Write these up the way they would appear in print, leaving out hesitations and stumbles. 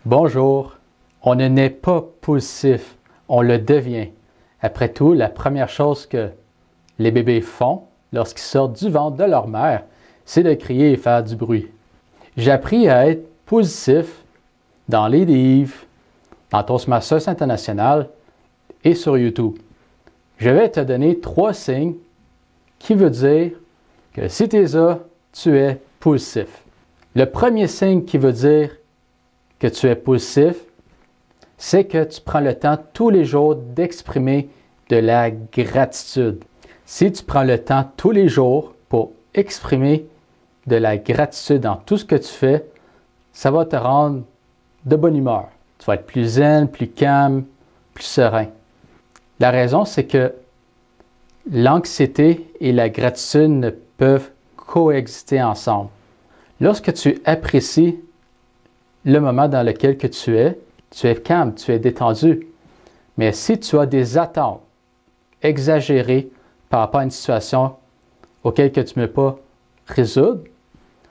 Bonjour, on ne naît pas positif, on le devient. Après tout, la première chose que les bébés font lorsqu'ils sortent du ventre de leur mère, c'est de crier et faire du bruit. J'ai appris à être positif dans les livres, dans Toastmasters International et sur YouTube. Je vais te donner 3 signes qui veulent dire que si tu es là, tu es positif. Le premier signe qui veut dire que tu es positif, c'est que tu prends le temps tous les jours d'exprimer de la gratitude. Si tu prends le temps tous les jours pour exprimer de la gratitude dans tout ce que tu fais, ça va te rendre de bonne humeur. Tu vas être plus zen, plus calme, plus serein. La raison, c'est que l'anxiété et la gratitude ne peuvent coexister ensemble. Lorsque tu apprécies le moment dans lequel que tu es calme, tu es détendu. Mais si tu as des attentes exagérées par rapport à une situation auquel que tu ne peux pas résoudre,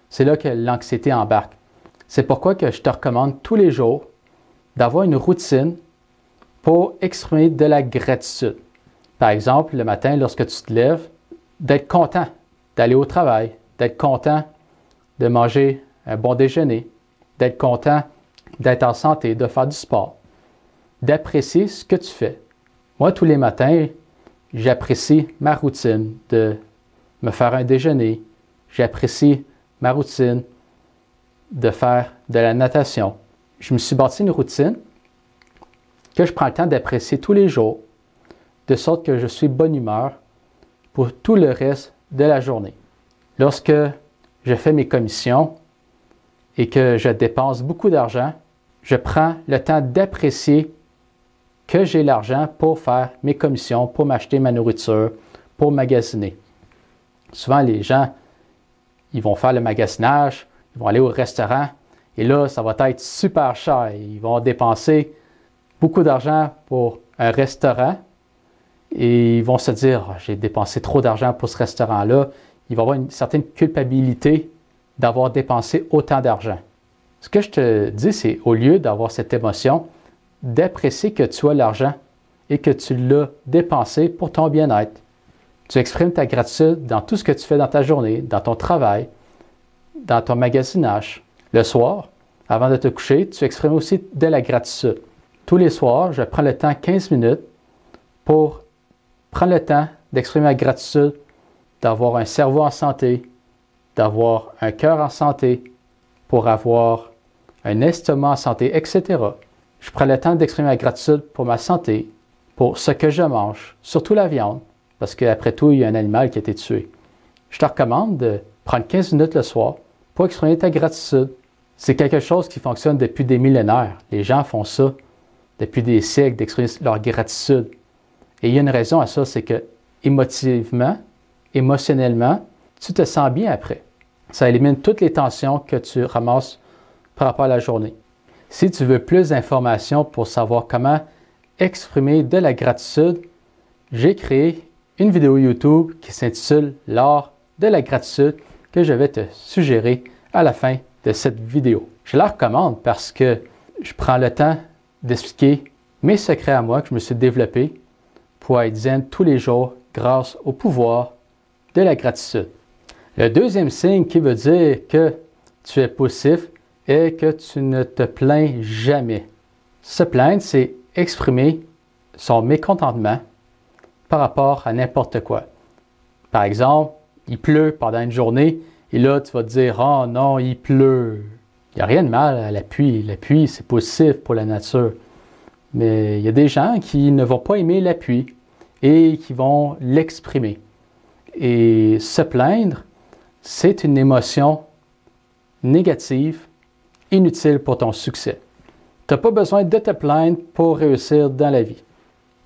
c'est là que l'anxiété embarque. C'est pourquoi que je te recommande tous les jours d'avoir une routine pour exprimer de la gratitude. Par exemple, le matin, lorsque tu te lèves, d'être content d'aller au travail, d'être content de manger un bon déjeuner, d'être content d'être en santé, de faire du sport, d'apprécier ce que tu fais. Moi, tous les matins, j'apprécie ma routine de me faire un déjeuner. J'apprécie ma routine de faire de la natation. Je me suis bâti une routine que je prends le temps d'apprécier tous les jours, de sorte que je suis de bonne humeur pour tout le reste de la journée. Lorsque je fais mes commissions et que je dépense beaucoup d'argent, je prends le temps d'apprécier que j'ai l'argent pour faire mes commissions, pour m'acheter ma nourriture, pour magasiner. Souvent, les gens, ils vont faire le magasinage, ils vont aller au restaurant, et là, ça va être super cher. Ils vont dépenser beaucoup d'argent pour un restaurant, et ils vont se dire, j'ai dépensé trop d'argent pour ce restaurant-là. Il va y avoir une certaine culpabilité d'avoir dépensé autant d'argent. Ce que je te dis, c'est au lieu d'avoir cette émotion, d'apprécier que tu as l'argent et que tu l'as dépensé pour ton bien-être. Tu exprimes ta gratitude dans tout ce que tu fais dans ta journée, dans ton travail, dans ton magasinage. Le soir, avant de te coucher, tu exprimes aussi de la gratitude. Tous les soirs, je prends le temps 15 minutes pour prendre le temps d'exprimer ma gratitude, d'avoir un cerveau en santé, d'avoir un cœur en santé, pour avoir un estomac en santé, etc. Je prends le temps d'exprimer ma gratitude pour ma santé, pour ce que je mange, surtout la viande, parce qu'après tout, il y a un animal qui a été tué. Je te recommande de prendre 15 minutes le soir pour exprimer ta gratitude. C'est quelque chose qui fonctionne depuis des millénaires. Les gens font ça depuis des siècles, d'exprimer leur gratitude. Et il y a une raison à ça, c'est que émotivement, émotionnellement, tu te sens bien après. Ça élimine toutes les tensions que tu ramasses par rapport à la journée. Si tu veux plus d'informations pour savoir comment exprimer de la gratitude, j'ai créé une vidéo YouTube qui s'intitule « L'art de la gratitude » que je vais te suggérer à la fin de cette vidéo. Je la recommande parce que je prends le temps d'expliquer mes secrets à moi que je me suis développé pour être zen tous les jours grâce au pouvoir de la gratitude. Le deuxième signe qui veut dire que tu es positif est que tu ne te plains jamais. Se plaindre, c'est exprimer son mécontentement par rapport à n'importe quoi. Par exemple, il pleut pendant une journée et là, tu vas te dire « Oh non, il pleut ». Il n'y a rien de mal à la pluie. La pluie, c'est positif pour la nature. Mais il y a des gens qui ne vont pas aimer la pluie et qui vont l'exprimer. Et se plaindre, c'est une émotion négative, inutile pour ton succès. Tu n'as pas besoin de te plaindre pour réussir dans la vie.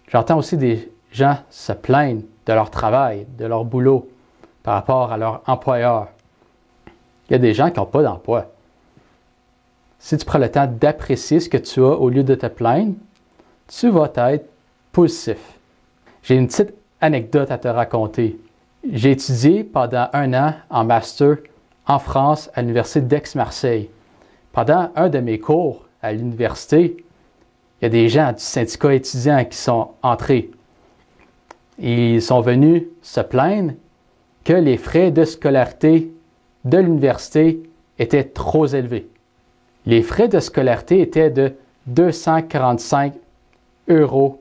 J'entends aussi des gens se plaindre de leur travail, de leur boulot, par rapport à leur employeur. Il y a des gens qui n'ont pas d'emploi. Si tu prends le temps d'apprécier ce que tu as au lieu de te plaindre, tu vas être positif. J'ai une petite anecdote à te raconter. J'ai étudié pendant 1 an en master en France à l'Université d'Aix-Marseille. Pendant un de mes cours, à l'université, il y a des gens du syndicat étudiant qui sont entrés. Ils sont venus se plaindre que les frais de scolarité de l'université étaient trop élevés. Les frais de scolarité étaient de 245 €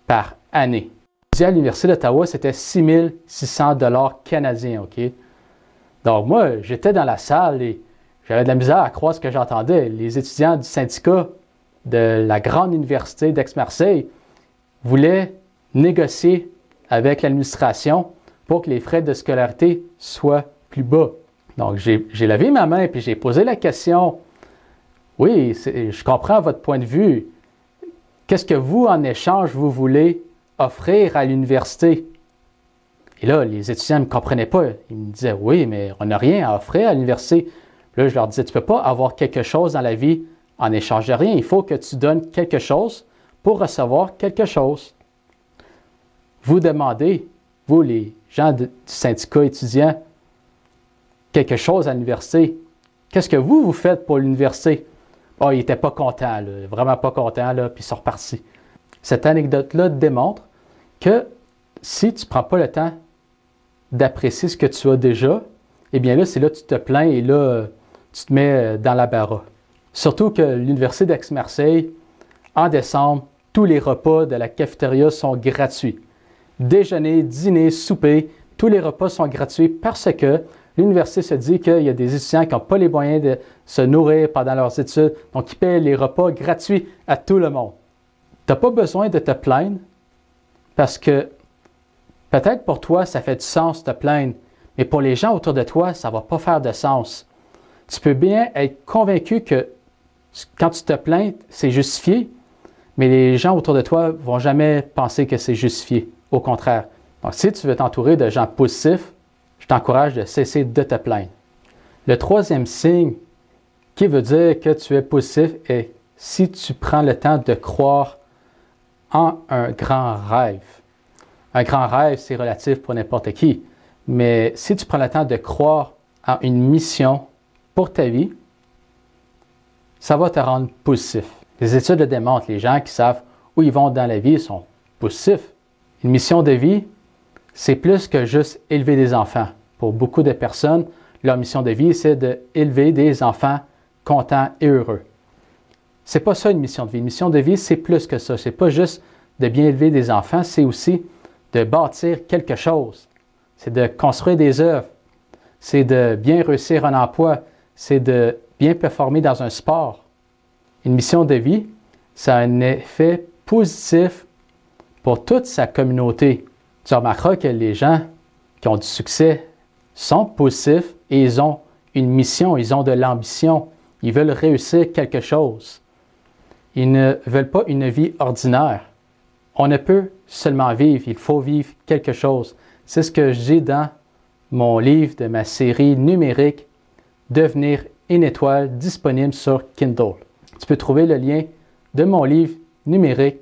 par année. À l'Université d'Ottawa, c'était 6 600 $ canadiens. OK? Donc moi, j'étais dans la salle et j'avais de la misère à croire ce que j'entendais. Les étudiants du syndicat de la grande université d'Aix-Marseille voulaient négocier avec l'administration pour que les frais de scolarité soient plus bas. Donc, j'ai levé ma main et j'ai posé la question. Oui, je comprends votre point de vue. Qu'est-ce que vous, en échange, vous voulez offrir à l'université? Et là, les étudiants ne me comprenaient pas. Ils me disaient, oui, mais on n'a rien à offrir à l'université. Puis là, je leur disais, tu ne peux pas avoir quelque chose dans la vie en échange de rien. Il faut que tu donnes quelque chose pour recevoir quelque chose. Vous demandez, vous, les gens du syndicat étudiant, quelque chose à l'université. Qu'est-ce que vous faites pour l'université? Oh, ils n'étaient pas contents, là, vraiment pas contents, là, puis ils sont repartis. Cette anecdote-là démontre que si tu ne prends pas le temps d'apprécier ce que tu as déjà, eh bien là, c'est là que tu te plains et là, tu te mets dans la barre. Surtout que l'Université d'Aix-Marseille, en décembre, tous les repas de la cafétéria sont gratuits. Déjeuner, dîner, souper, tous les repas sont gratuits parce que l'université se dit qu'il y a des étudiants qui n'ont pas les moyens de se nourrir pendant leurs études, donc ils paient les repas gratuits à tout le monde. Tu n'as pas besoin de te plaindre parce que peut-être pour toi, ça fait du sens de te plaindre, mais pour les gens autour de toi, ça ne va pas faire de sens. Tu peux bien être convaincu que quand tu te plains, c'est justifié, mais les gens autour de toi ne vont jamais penser que c'est justifié. Au contraire. Donc, si tu veux t'entourer de gens positifs, je t'encourage de cesser de te plaindre. Le troisième signe qui veut dire que tu es positif est si tu prends le temps de croire en un grand rêve. Un grand rêve, c'est relatif pour n'importe qui. Mais si tu prends le temps de croire en une mission pour ta vie, ça va te rendre positif. Les études le démontrent. Les gens qui savent où ils vont dans la vie sont positifs. Une mission de vie, c'est plus que juste élever des enfants. Pour beaucoup de personnes, leur mission de vie, c'est d'élever des enfants contents et heureux. C'est pas ça une mission de vie. Une mission de vie, c'est plus que ça. C'est pas juste de bien élever des enfants, c'est aussi de bâtir quelque chose. C'est de construire des œuvres. C'est de bien réussir un emploi. C'est de bien performer dans un sport. Une mission de vie, ça a un effet positif pour toute sa communauté. Tu remarqueras que les gens qui ont du succès sont positifs et ils ont une mission, ils ont de l'ambition. Ils veulent réussir quelque chose. Ils ne veulent pas une vie ordinaire. On ne peut seulement vivre, il faut vivre quelque chose. C'est ce que je dis dans mon livre de ma série numérique « Devenir une étoile » disponible sur Kindle. Tu peux trouver le lien de mon livre numérique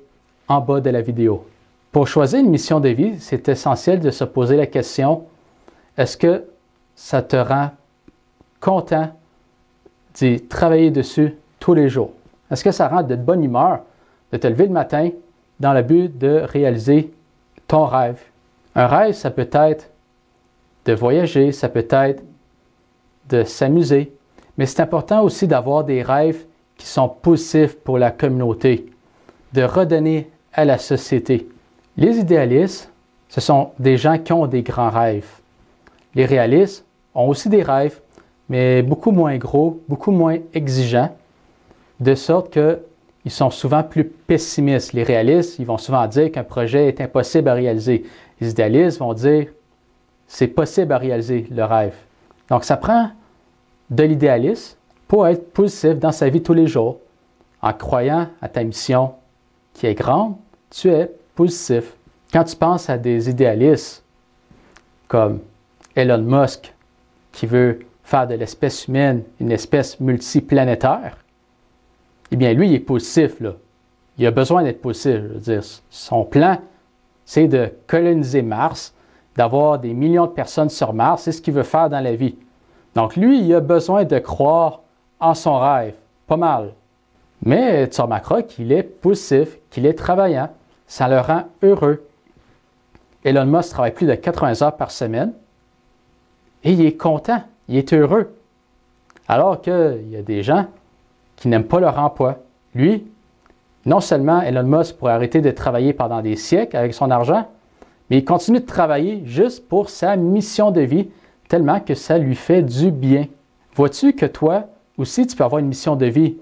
en bas de la vidéo. Pour choisir une mission de vie, c'est essentiel de se poser la question, est-ce que ça te rend content d'y travailler dessus tous les jours? Est-ce que ça rend de bonne humeur de te lever le matin dans le but de réaliser ton rêve? Un rêve, ça peut être de voyager, ça peut être de s'amuser, mais c'est important aussi d'avoir des rêves qui sont positifs pour la communauté, de redonner à la société. Les idéalistes, ce sont des gens qui ont des grands rêves. Les réalistes ont aussi des rêves, mais beaucoup moins gros, beaucoup moins exigeants, de sorte qu'ils sont souvent plus pessimistes. Les réalistes, ils vont souvent dire qu'un projet est impossible à réaliser. Les idéalistes vont dire c'est possible à réaliser le rêve. Donc, ça prend de l'idéalisme pour être positif dans sa vie tous les jours. En croyant à ta mission qui est grande, tu es positif. Quand tu penses à des idéalistes comme Elon Musk, qui veut faire de l'espèce humaine une espèce multiplanétaire, eh bien, lui, il est positif, là. Il a besoin d'être positif. Je veux dire, son plan, c'est de coloniser Mars, d'avoir des millions de personnes sur Mars. C'est ce qu'il veut faire dans la vie. Donc, lui, il a besoin de croire en son rêve. Pas mal. Mais tu remarqueras qu'il est positif, qu'il est travaillant. Ça le rend heureux. Elon Musk travaille plus de 80 heures par semaine et il est content, il est heureux. Alors qu'il y a des gens qui n'aiment pas leur emploi. Lui, non seulement Elon Musk pourrait arrêter de travailler pendant des siècles avec son argent, mais il continue de travailler juste pour sa mission de vie, tellement que ça lui fait du bien. Vois-tu que toi aussi, tu peux avoir une mission de vie,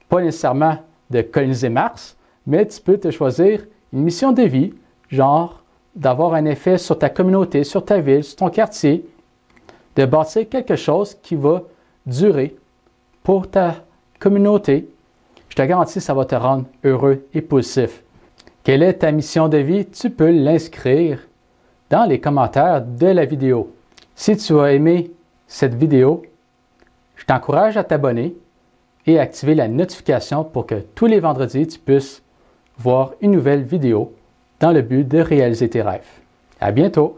pas nécessairement de coloniser Mars, mais tu peux te choisir une mission de vie, genre d'avoir un effet sur ta communauté, sur ta ville, sur ton quartier, de bâtir quelque chose qui va durer pour ta communauté. Je te garantis, ça va te rendre heureux et positif. Quelle est ta mission de vie? Tu peux l'inscrire dans les commentaires de la vidéo. Si tu as aimé cette vidéo, je t'encourage à t'abonner et à activer la notification pour que tous les vendredis, tu puisses voir une nouvelle vidéo dans le but de réaliser tes rêves. À bientôt!